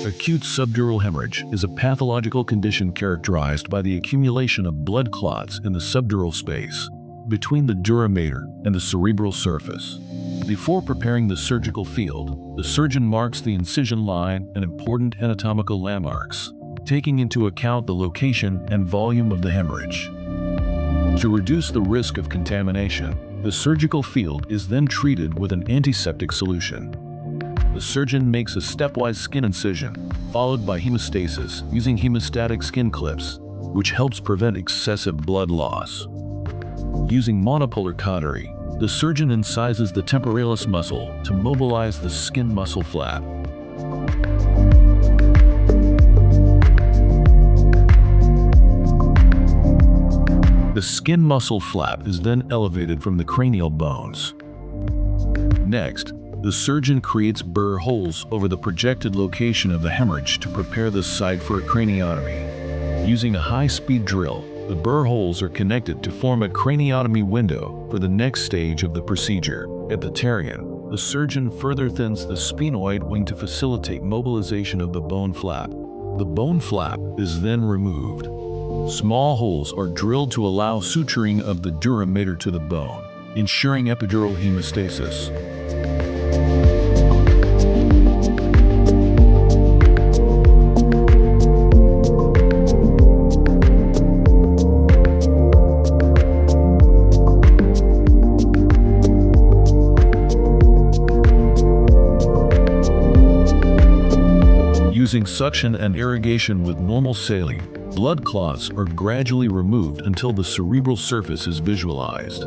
Acute subdural hemorrhage is a pathological condition characterized by the accumulation of blood clots in the subdural space between the dura mater and the cerebral surface. Before preparing the surgical field, the surgeon marks the incision line and important anatomical landmarks, taking into account the location and volume of the hemorrhage. To reduce the risk of contamination, the surgical field is then treated with an antiseptic solution. The surgeon makes a stepwise skin incision, followed by hemostasis using hemostatic skin clips, which helps prevent excessive blood loss. Using monopolar cautery, the surgeon incises the temporalis muscle to mobilize the skin muscle flap. The skin muscle flap is then elevated from the cranial bones. Next, the surgeon creates burr holes over the projected location of the hemorrhage to prepare the site for a craniotomy. Using a high-speed drill, the burr holes are connected to form a craniotomy window for the next stage of the procedure. At the pterion, the surgeon further thins the sphenoid wing to facilitate mobilization of the bone flap. The bone flap is then removed. Small holes are drilled to allow suturing of the dura mater to the bone, ensuring epidural hemostasis. Using suction and irrigation with normal saline, blood clots are gradually removed until the cerebral surface is visualized.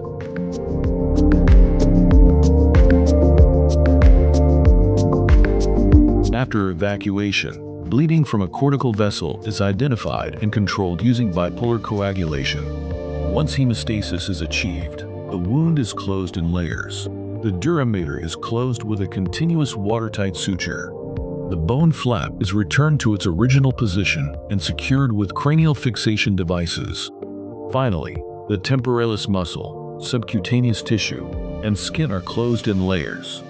After evacuation, bleeding from a cortical vessel is identified and controlled using bipolar coagulation. Once hemostasis is achieved, the wound is closed in layers. The dura mater is closed with a continuous watertight suture. The bone flap is returned to its original position and secured with cranial fixation devices. Finally, the temporalis muscle, subcutaneous tissue, and skin are closed in layers.